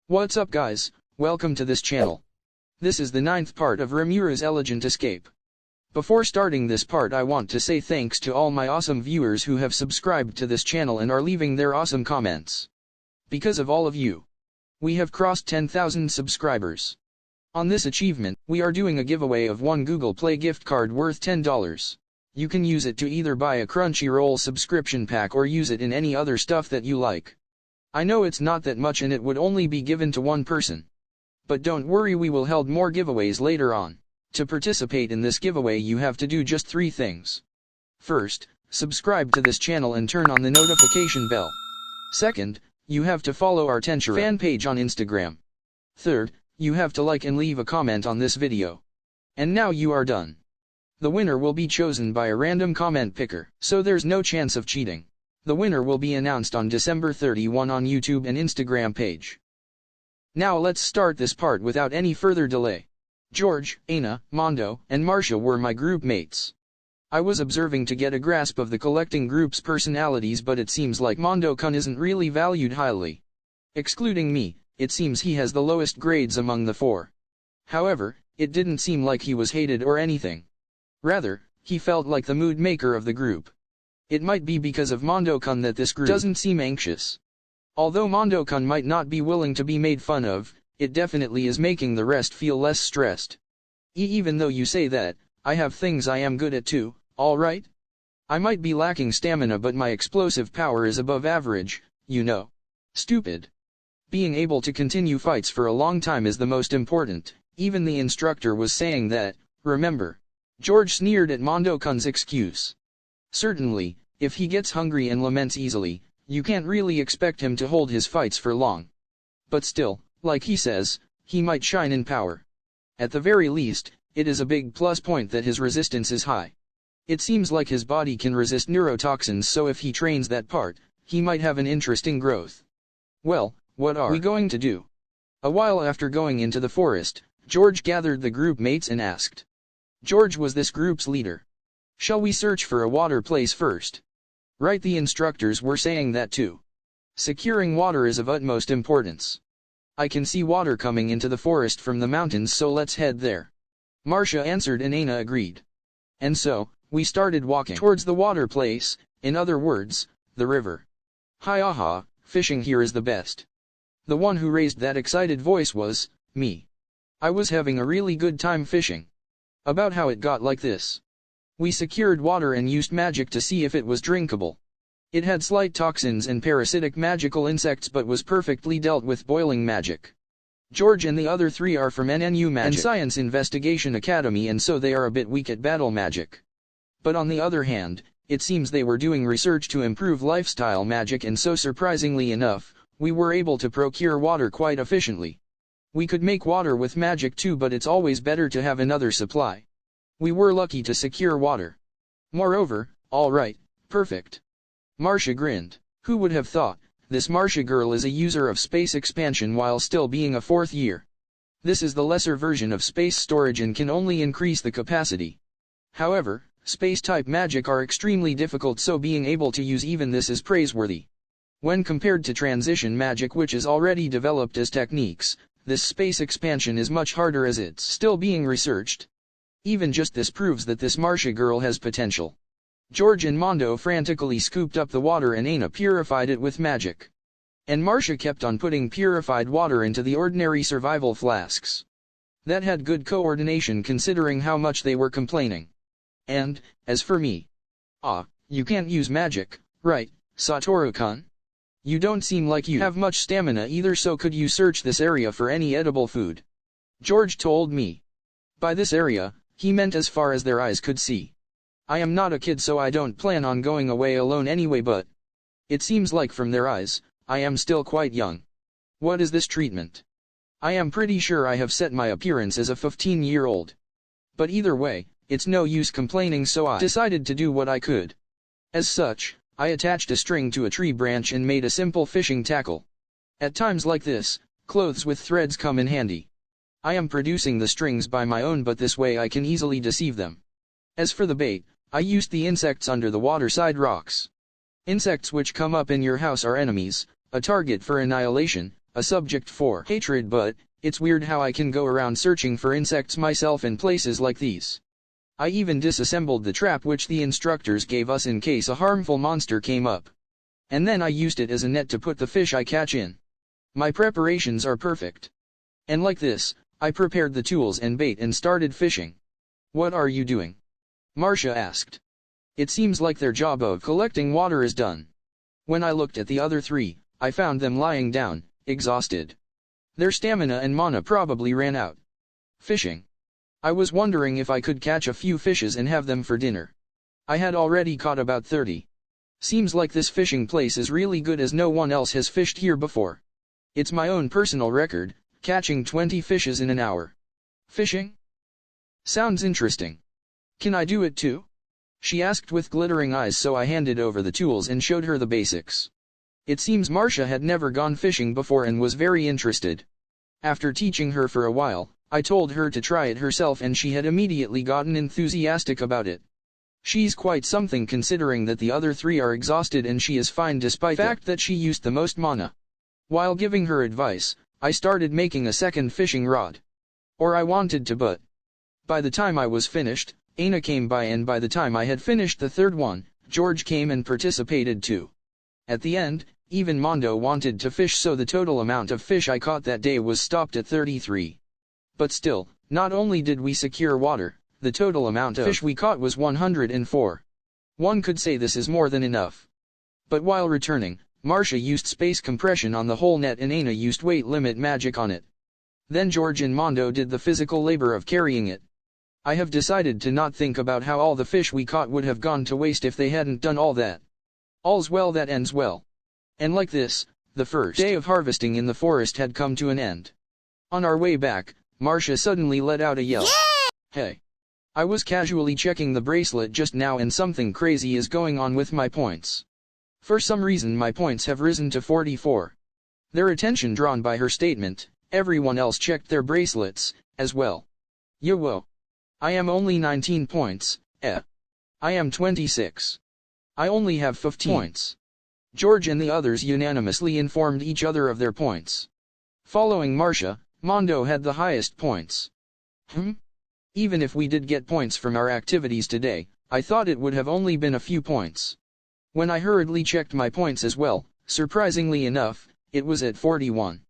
What's up guys, welcome to this channel. This is the 9th part of Rimuru's Elegent escape. Before starting this part I want to say thanks to all my awesome viewers who have subscribed to this channel and are leaving their awesome comments. Because of all of you, we have crossed 10,000 subscribers. On this achievement, we are doing a giveaway of one Google Play gift card worth $10. You can use it to either buy a Crunchyroll subscription pack or use it in any other stuff that you like. I know it's not that much and it would only be given to one person. But don't worry, we will hold more giveaways later on. To participate in this giveaway you have to do just 3 things. First, subscribe to this channel and turn on the notification bell. Second, you have to follow our Tensura fan page on Instagram. Third, you have to like and leave a comment on this video. And now you are done. The winner will be chosen by a random comment picker, so there's no chance of cheating. The winner will be announced on December 31 on YouTube and Instagram page. Now let's start this part without any further delay. George, Ana, Mondo, and Marsha were my group mates. I was observing to get a grasp of the collecting group's personalities, but it seems like Mondo-kun isn't really valued highly. Excluding me, it seems he has the lowest grades among the 4. However, it didn't seem like he was hated or anything. Rather, he felt like the mood maker of the group. It might be because of Mondo-kun that this group doesn't seem anxious. Although Mondo-kun might not be willing to be made fun of, it definitely is making the rest feel less stressed. Even though you say that, I have things I am good at too, alright? I might be lacking stamina but my explosive power is above average, you know. Stupid. Being able to continue fights for a long time is the most important, even the instructor was saying that, remember. George sneered at Mondo-kun's excuse. Certainly, if he gets hungry and laments easily, you can't really expect him to hold his fights for long. But still, like he says, he might shine in power. At the very least, it is a big plus point that his resistance is high. It seems like his body can resist neurotoxins, so if he trains that part, he might have an interesting growth. Well, what are we going to do? A while after going into the forest, George gathered the group mates and asked. George was this group's leader. Shall we search for a water place first? Right, the instructors were saying that too. Securing water is of utmost importance. I can see water coming into the forest from the mountains, so let's head there. Marsha answered and Ana agreed. And so, we started walking towards the water place, in other words, the river. Hi-aha, fishing here is the best. The one who raised that excited voice was me. I was having a really good time fishing. About how it got like this. We secured water and used magic to see if it was drinkable. It had slight toxins and parasitic magical insects but was perfectly dealt with boiling magic. George and the other 3 are from NNU Magic and Science Investigation Academy, and so they are a bit weak at battle magic. But on the other hand, it seems they were doing research to improve lifestyle magic, and so surprisingly enough, we were able to procure water quite efficiently. We could make water with magic too, but it's always better to have another supply. We were lucky to secure water. Moreover, alright, perfect. Marsha grinned. Who would have thought, this Marsha girl is a user of space expansion while still being a 4th year. This is the lesser version of space storage and can only increase the capacity. However, space-type magic are extremely difficult, so being able to use even this is praiseworthy. When compared to transition magic, which is already developed as techniques, this space expansion is much harder as it's still being researched. Even just this proves that this Marsha girl has potential. George and Mondo frantically scooped up the water and Ana purified it with magic. And Marsha kept on putting purified water into the ordinary survival flasks. That had good coordination considering how much they were complaining. And, as for me. You can't use magic, right, Satoru-kun? You don't seem like you have much stamina either, so could you search this area for any edible food? George told me. By this area, he meant as far as their eyes could see. I am not a kid, so I don't plan on going away alone anyway, but it seems like from their eyes, I am still quite young. What is this treatment? I am pretty sure I have set my appearance as a 15-year-old. But either way, it's no use complaining, so I decided to do what I could. As such, I attached a string to a tree branch and made a simple fishing tackle. At times like this, clothes with threads come in handy. I am producing the strings by my own, but this way I can easily deceive them. As for the bait, I used the insects under the waterside rocks. Insects which come up in your house are enemies, a target for annihilation, a subject for hatred, but it's weird how I can go around searching for insects myself in places like these. I even disassembled the trap which the instructors gave us in case a harmful monster came up. And then I used it as a net to put the fish I catch in. My preparations are perfect. And like this, I prepared the tools and bait and started fishing. What are you doing? Marsha asked. It seems like their job of collecting water is done. When I looked at the other three, I found them lying down, exhausted. Their stamina and mana probably ran out. Fishing. I was wondering if I could catch a few fishes and have them for dinner. I had already caught about 30. Seems like this fishing place is really good as no one else has fished here before. It's my own personal record, catching 20 fishes in an hour. Fishing? Sounds interesting. Can I do it too? She asked with glittering eyes, so I handed over the tools and showed her the basics. It seems Marsha had never gone fishing before and was very interested. After teaching her for a while, I told her to try it herself and she had immediately gotten enthusiastic about it. She's quite something considering that the other three are exhausted and she is fine despite the fact that she used the most mana. While giving her advice, I started making a second fishing rod. Or I wanted to, but by the time I was finished, Ana came by, and by the time I had finished the third one, George came and participated too. At the end, even Mondo wanted to fish, so the total amount of fish I caught that day was stopped at 33. But still, not only did we secure water, the total amount of fish we caught was 104. One could say this is more than enough. But while returning, Marsha used space compression on the whole net and Ana used weight limit magic on it. Then George and Mondo did the physical labor of carrying it. I have decided to not think about how all the fish we caught would have gone to waste if they hadn't done all that. All's well that ends well. And like this, the first day of harvesting in the forest had come to an end. On our way back, Marsha suddenly let out a yell. Hey! I was casually checking the bracelet just now and something crazy is going on with my points. For some reason my points have risen to 44. Their attention drawn by her statement, everyone else checked their bracelets, as well. Yo-whoa. I am only 19 points, I am 26. I only have 15 points. George and the others unanimously informed each other of their points. Following Marsha, Mondo had the highest points. Even if we did get points from our activities today, I thought it would have only been a few points. When I hurriedly checked my points as well, surprisingly enough, it was at 41.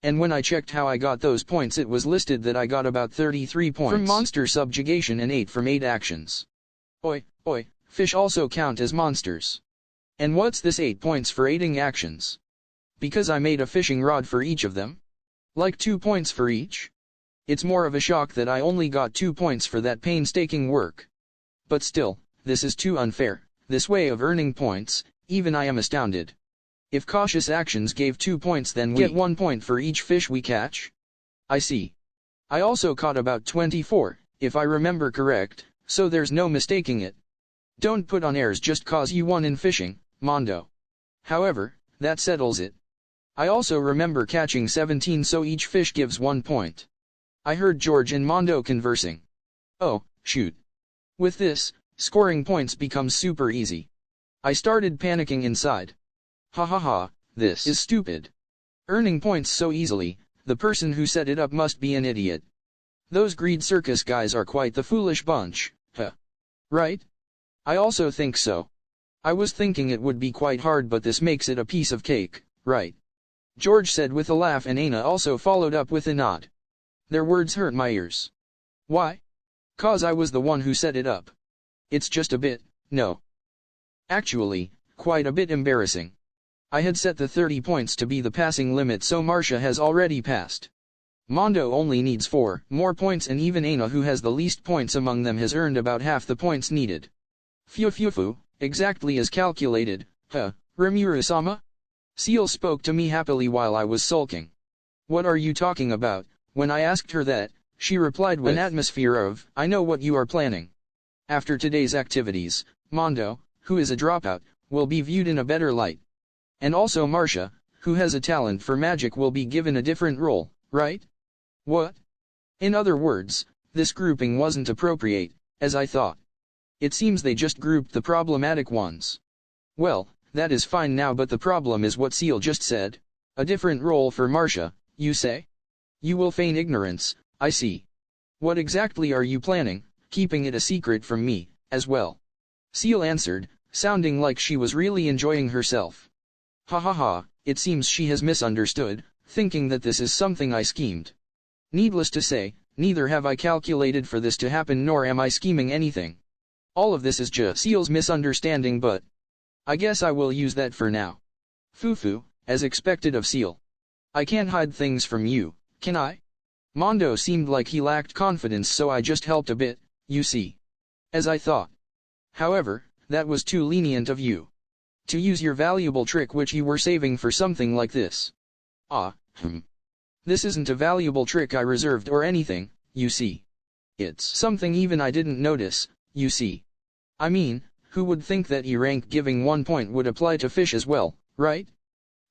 And when I checked how I got those points, it was listed that I got about 33 points from monster subjugation and 8 from 8 actions. Oi, fish also count as monsters. And what's this 8 points for aiding actions? Because I made a fishing rod for each of them? Like 2 points for each? It's more of a shock that I only got 2 points for that painstaking work. But still, this is too unfair, this way of earning points, even I am astounded. If cautious actions gave 2 points, then we get 1 point for each fish we catch? I see. I also caught about 24, if I remember correct, so there's no mistaking it. Don't put on airs just cause you won in fishing, Mondo. However, that settles it. I also remember catching 17, so each fish gives 1 point. I heard George and Mondo conversing. Oh, shoot. With this, scoring points becomes super easy. I started panicking inside. Ha, this is stupid. Earning points so easily, the person who set it up must be an idiot. Those greed circus guys are quite the foolish bunch, Right? I also think so. I was thinking it would be quite hard, but this makes it a piece of cake, right? George said with a laugh, and Ana also followed up with a nod. Their words hurt my ears. Why? 'Cause I was the one who set it up. It's just a bit, no. Actually, quite a bit embarrassing. I had set the 30 points to be the passing limit, so Marsha has already passed. Mondo only needs 4 more points, and even Ana, who has the least points among them, has earned about half the points needed. Phew, exactly as calculated, Rimuru-sama? Seal spoke to me happily while I was sulking. What are you talking about? When I asked her that, she replied with an atmosphere of, I know what you are planning. After today's activities, Mondo, who is a dropout, will be viewed in a better light. And also Marsha, who has a talent for magic, will be given a different role, right? What? In other words, this grouping wasn't appropriate, as I thought. It seems they just grouped the problematic ones. Well, that is fine now, but the problem is what Seal just said. A different role for Marsha, you say? You will feign ignorance, I see. What exactly are you planning, keeping it a secret from me, as well? Seal answered, sounding like she was really enjoying herself. Ha ha ha, it seems she has misunderstood, thinking that this is something I schemed. Needless to say, neither have I calculated for this to happen nor am I scheming anything. All of this is just Seal's misunderstanding, but I guess I will use that for now. Fufu, as expected of Seal. I can't hide things from you, can I? Mondo seemed like he lacked confidence, so I just helped a bit, you see. As I thought. However, that was too lenient of you. To use your valuable trick which you were saving for something like this. This isn't a valuable trick I reserved or anything, you see. It's something even I didn't notice, you see. I mean, who would think that E-rank giving 1 point would apply to fish as well, right?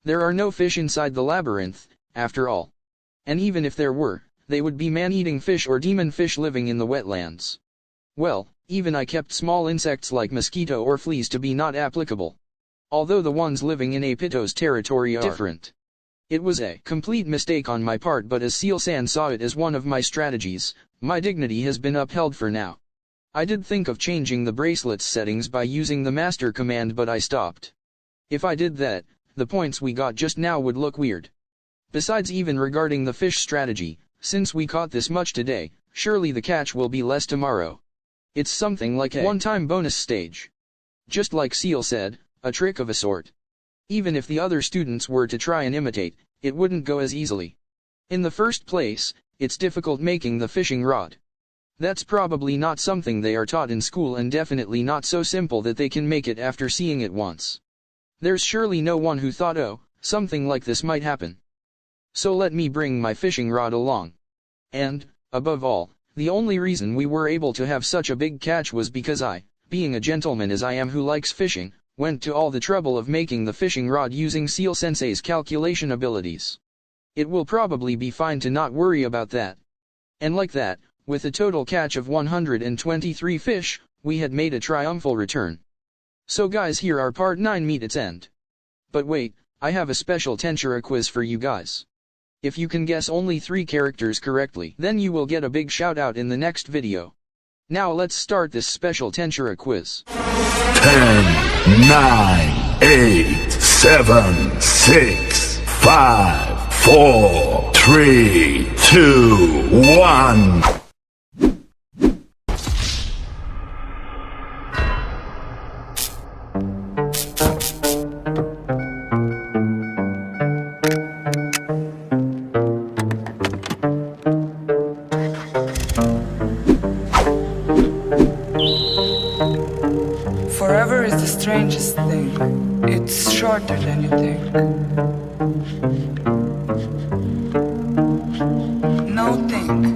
There are no fish inside the labyrinth, after all. And even if there were, they would be man-eating fish or demon fish living in the wetlands. Well, even I kept small insects like mosquito or fleas to be not applicable. Although the ones living in Apito's territory are different. It was a complete mistake on my part, but as Seal-san saw it as one of my strategies, my dignity has been upheld for now. I did think of changing the bracelet's settings by using the master command, but I stopped. If I did that, the points we got just now would look weird. Besides, even regarding the fish strategy, since we caught this much today, surely the catch will be less tomorrow. It's something like a one-time bonus stage. Just like Seal said, a trick of a sort. Even if the other students were to try and imitate, it wouldn't go as easily. In the first place, it's difficult making the fishing rod. That's probably not something they are taught in school, and definitely not so simple that they can make it after seeing it once. There's surely no one who thought, oh, something like this might happen. So let me bring my fishing rod along. And, above all, the only reason we were able to have such a big catch was because I, being a gentleman as I am who likes fishing, went to all the trouble of making the fishing rod using Seal-sensei's calculation abilities. It will probably be fine to not worry about that. And like that, with a total catch of 123 fish, we had made a triumphal return. So guys, here our part 9 meet its end. But wait, I have a special Tensura quiz for you guys. If you can guess only 3 characters correctly, then you will get a big shout out in the next video. Now let's start this special Tensura quiz. 10, 9, 8, 7, 6, 5, 4, 3, 2, 1. Forever is the strangest thing. It's shorter than you think. No think.